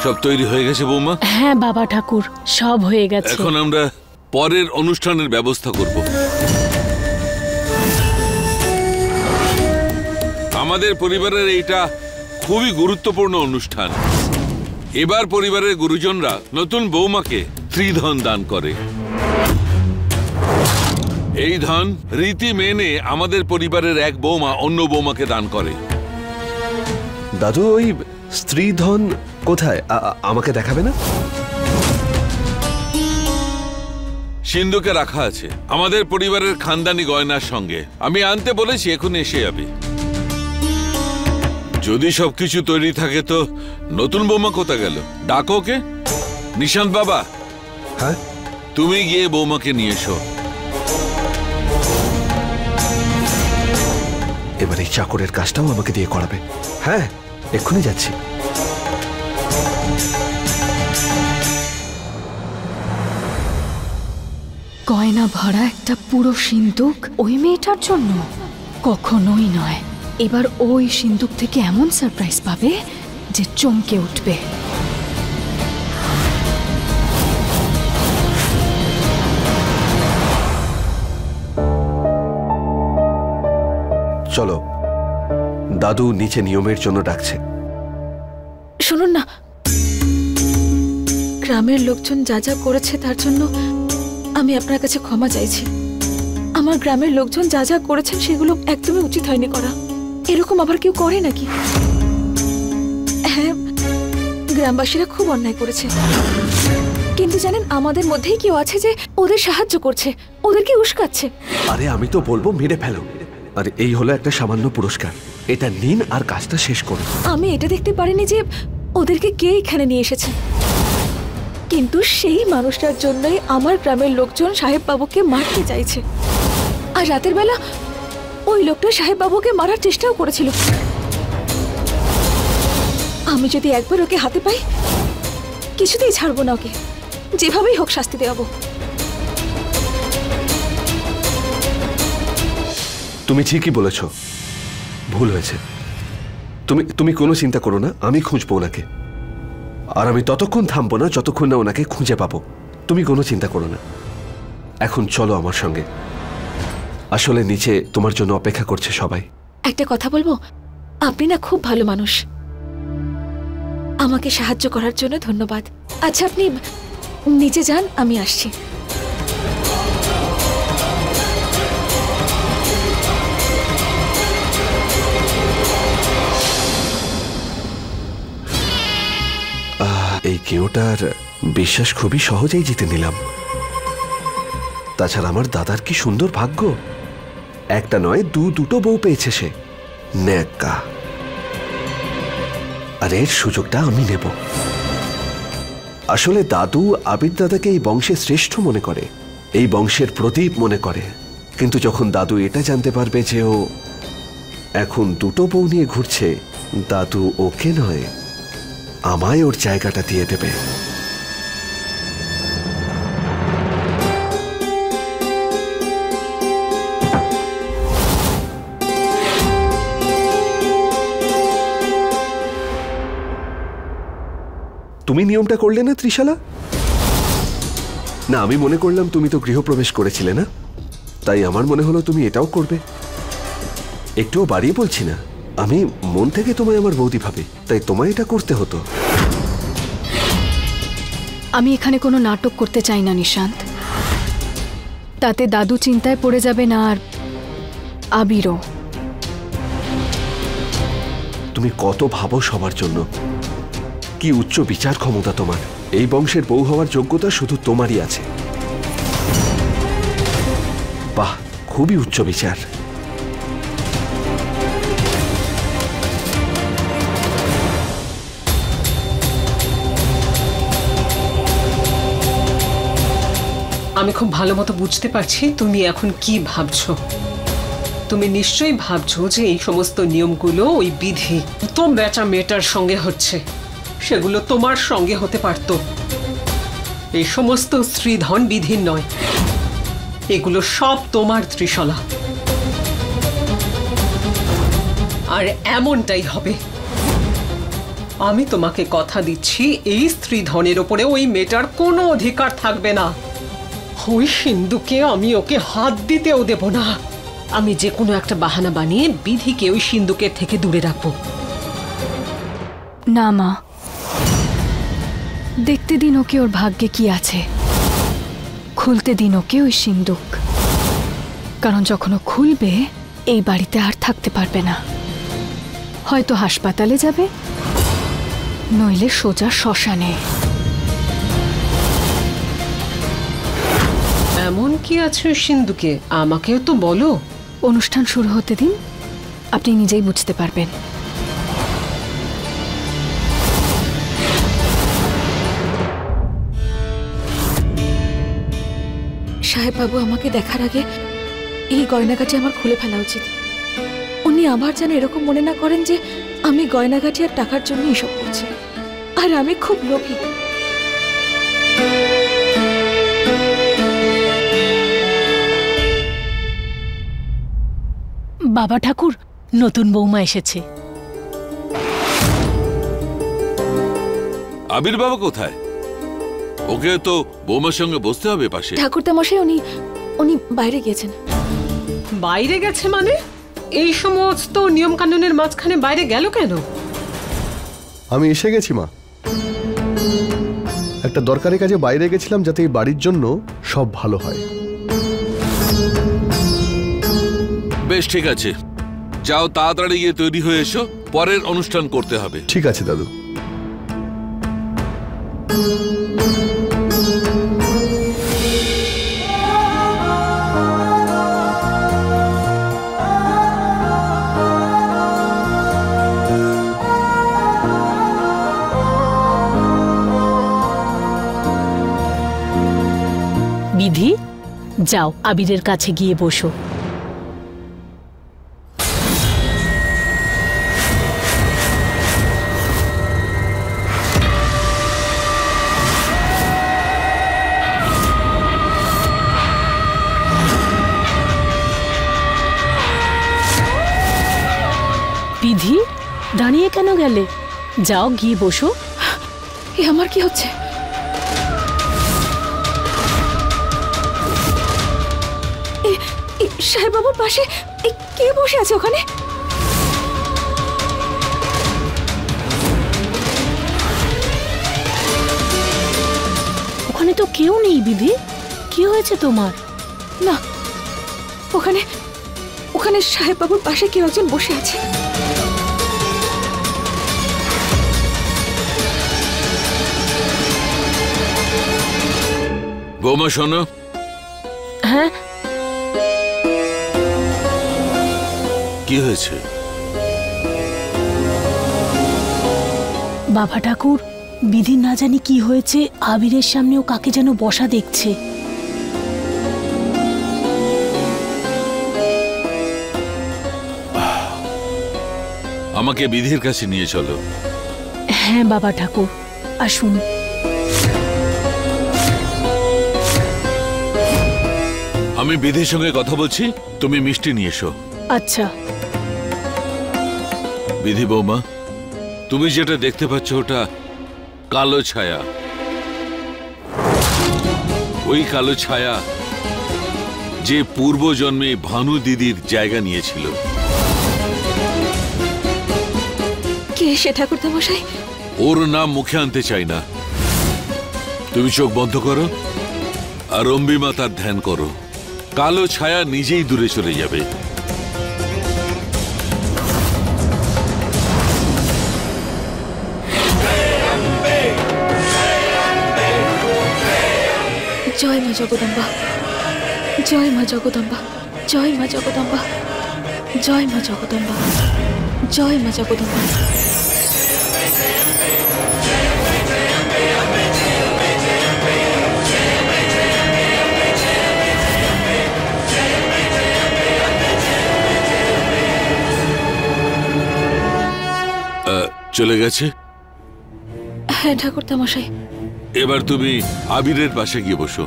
সব তৈরি হয়ে গেছে বৌমা? হ্যাঁ বাবা ঠাকুর, সব হয়ে গেছে। এখন আমরা পরের অনুষ্ঠানের ব্যবস্থা করব। আমাদের পরিবারের এইটা খুবই গুরুত্বপূর্ণ অনুষ্ঠান। এবার পরিবারের গুরুজনরা নতুন বৌমাকে ত্রিধন দান করে। এই ধন রীতি মেনে আমাদের পরিবারের এক বৌমা অন্য বৌমাকে দান করে। দাদু, ওই স্ত্রীধন কোথায়? আমাকে দেখাবে না? সিন্ধুকে রাখা আছে আমাদের পরিবারের খানদানি গয়নার সঙ্গে। আমি আনতে বলেছি, এখন এসে যাবে। যদি সবকিছু তৈরি থাকে তো নতুন বৌমা কোথা গেল? ডাকো কে। নিশান্ত বাবা, হ্যাঁ, তুমি গিয়ে বৌমাকে নিয়ে এসো। এবার এই চাকরের কাজটাও আমাকে দিয়ে করাবে। হ্যাঁ, এক্ষুনি যাচ্ছি। গয়না ভরা একটা পুরো সিন্দুক ওই মেয়েটার জন্য? কখনোই নয়। এবার ওই সিন্দুক থেকে এমন সারপ্রাইজ পাবে যে চমকে উঠবে। চলো, দাদু নিচে নিয়মের জন্য ডাকছে। শুনুন না, গ্রামের লোকজন যা যা করেছে তার জন্য আমি আপনার কাছে ক্ষমা চাইছি। আমার গ্রামের লোকজন যা যা করেছেন সেগুলো একদমই উচিত হয়নি করা। এরকম আবার কেউ করে নাকি? হ্যাঁ, গ্রামবাসীরা খুব অন্যায় করেছে, কিন্তু জানেন আমাদের মধ্যেই কেউ আছে যে ওদের সাহায্য করছে, ওদেরকে উস্কাচ্ছে। আরে আমি তো বলবো মেরে ফেলো। আরে এই হলো একটা সামান্য পুরস্কার, এটা নিন আর কাজটা শেষ করুন। আমি এটা দেখতে পারিনি যে ওদেরকে কে এখানে নিয়ে এসেছে, কিন্তু সেই মানুষটার জন্যই আমার গ্রামের লোকজন সাহেব বাবুকে মারতে চাইছে। আর রাতের বেলা ওই লোকটা সাহেব বাবুকে মারার চেষ্টাও করেছিল। আমি যদি একবার ওকে হাতে পাই, কিছুতেই ছাড়বো না ওকে, যেভাবেই হোক শাস্তি দেওয়াবো। তুমি ঠিকই বলেছ, ভুল হয়েছে। তুমি কোনো চিন্তা করো না, আমি খুঁজবো ওনাকে। আর আমি ততক্ষণ থামবো না যতক্ষণ না ওনাকে খুঁজে পাবো। তুমি কোনো চিন্তা করো না। এখন চলো আমার সঙ্গে, আসলে নিচে তোমার জন্য অপেক্ষা করছে সবাই। একটা কথা বলবো, আপনি না খুব ভালো মানুষ। আমাকে সাহায্য করার জন্য ধন্যবাদ। আচ্ছা, আপনি নিচে যান, আমি আসছি। এই কেউটার বিশ্বাস খুবই সহজেই জিতে নিলাম। তাছাড়া আমার দাদার কি সুন্দর ভাগ্য, একটা নয় দুটো বউ পেয়েছে সে। ন্যাকা। আর এর সুযোগটা আমি নেব। আসলে দাদু আবির দাদাকে এই বংশের শ্রেষ্ঠ মনে করে, এই বংশের প্রদীপ মনে করে। কিন্তু যখন দাদু এটা জানতে পারবে যে ও এখন দুটো বউ নিয়ে ঘুরছে, দাদু ওকে নয় আমায় ওর জায়গাটা দিয়ে দেবে। তুমি নিয়মটা করলে না ত্রিশালা? না, আমি মনে করলাম তুমি তো গৃহপ্রবেশ করেছিলে না, তাই আমার মনে হলো তুমি এটাও করবে। একটুও বাড়িয়ে বলছি না, আমি মন থেকে তোমায় আমার বৌদি ভাবি, তাই তোমায় এটা করতে হতো। আমি এখানে কোনো নাটক করতে চাই না নিশান্ত। তাতে দাদু চিন্তায় পড়ে যাবে না, আর আবিরও। তুমি কত ভাবো সবার জন্য, কি উচ্চ বিচার ক্ষমতা তোমার। এই বংশের বউ হওয়ার যোগ্যতা শুধু তোমারই আছে। বাহ, খুবই উচ্চ বিচার। আমি খুব ভালো মতো বুঝতে পারছি তুমি এখন কি ভাবছো। তুমি নিশ্চয়ই ভাবছো যে এই সমস্ত নিয়মগুলো ওই বিধি তো বেচা মেয়েটার সঙ্গে হচ্ছে, সেগুলো তোমার সঙ্গে হতে পারত। এই সমস্ত স্ত্রীধন বিধির নয়, এগুলো সব তোমার ত্রিশলা। আর এমনটাই হবে। আমি তোমাকে কথা দিচ্ছি, এই স্ত্রী ধনের ওপরে ওই মেয়েটার কোনো অধিকার থাকবে না। ওই সিন্ধুকে আমি ওকে হাত দিতেও দেব না। আমি যে কোনো একটা বাহানা বানিয়ে বিধিকে ওই সিন্ধুকের থেকে দূরে রাখবো। না মা, দেখতে দিন ওকে ওর ভাগ্যে কি আছে, খুলতে দিন ওকে ওই সিন্দুক। কারণ যখন ও খুলবে এই বাড়িতে আর থাকতে পারবে না, হয়তো হাসপাতালে যাবে, নইলে সোজা শ্মশানে। এমন কি আছে ওই সিন্ধুকে, আমাকেও তো বলো। অনুষ্ঠান শুরু হতে দিন, আপনি নিজেই বুঝতে পারবেন। সাহেব বাবু আমাকে দেখার আগে এই গয়নাগাটি আমার খুলে ফেলা উচিত। উনি আবার যেন এরকম মনে না করেন যে আমি গয়নাগাটি আর টাকার জন্য এসব করছি, আর আমি খুব লোভী। বাবা ঠাকুর, নতুন বৌমা এসেছে। আবির বাবা কোথায়? ওকে তো বৌমার সঙ্গে বসতে হবে পাশে। ঠাকুরদা মশাই উনি বাইরে গিয়েছেন। বাইরে গেছে মানে? এই সমস্ত নিয়ম কানুনের মাঝখানে বাইরে গেল কেন? আমি এসে গেছি মা। একটা দরকারি কাজে বাইরে গেছিলাম, যাতে এই বাড়ির জন্য সব ভালো হয়। বেশ, ঠিক আছে, যাও তাড়াতাড়ি গিয়ে তৈরি হয়ে এসো, পরের অনুষ্ঠান করতে হবে। ঠিক আছে দাদু। বিধি, যাও আবিরের কাছে গিয়ে বসো। বিধি, দাঁড়িয়ে কেন গেলে? যাও গিয়ে বসো। এ আমার কি হচ্ছে? সাহেব বাবুর পাশে কে বসে আছে ওখানে? ওখানে তো কেউ নেই। বিধি, কি হয়েছে তোমার? না, ওখানে সাহেব বাবুর পাশে কেউ একজন বসে আছে। বৌমা শোনো। হ্যাঁ, কি হয়েছে? বাবা ঠাকুর, বিধি না জানি কি হয়েছে, আবিরের সামনে ও কাকে যেন বসা দেখছে। আমাকে বিধির কাছে নিয়ে চলো। হ্যাঁ বাবা ঠাকুর, আসুন। আমি বিধির সঙ্গে কথা বলছি, তুমি মিষ্টি নিয়ে এসো। আচ্ছা। বিধি বৌমা, তুমি যেটা দেখতে পাচ্ছ ওটা কালো ছায়া। ওই কালো ছায়া যে পূর্বজন্মে ভানু দিদির জায়গা নিয়েছিল। কে সে ঠাকুরদা মশাই? ওর নাম মুখে আনতে চাই না। তুমি চোখ বন্ধ করো আর অম্বি মাতার ধ্যান করো। কালো ছায়া নিজেই দূরে চলে যাবে। জয় মা জগদম্বা, জয় মা জগদম্বা, জয় মা জগদম্বা, জয় মা জগদম্বা, জয় মা জগদম্বা। চলে গেছে? হ্যাঁ ঠাকুরদা মশাই। এবার তুমি আবিরের পাশে গিয়ে বসো।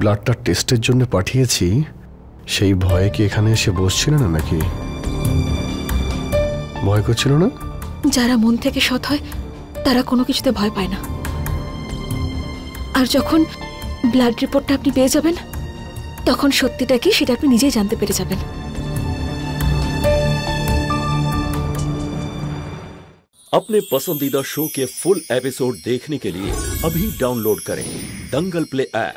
ব্লাডটা টেস্টের জন্য পাঠিয়েছি সেই ভয়ে কি এখানে এসে বসছিল না নাকি? ভয় করছিল না? যারা মন থেকে সৎ হয় তারা কোনো কিছুতে ভয় পায় না। আর যখন ব্লাড রিপোর্টটা আপনি পেয়ে যাবেন তখন সত্যিটা কি সেটা আপনি নিজেই জানতে পেরে যাবেন। अपने पसंदीदा शो के फुल एपिसोड देखने के लिए अभी डाउनलोड करें दंगल प्ले ऐप।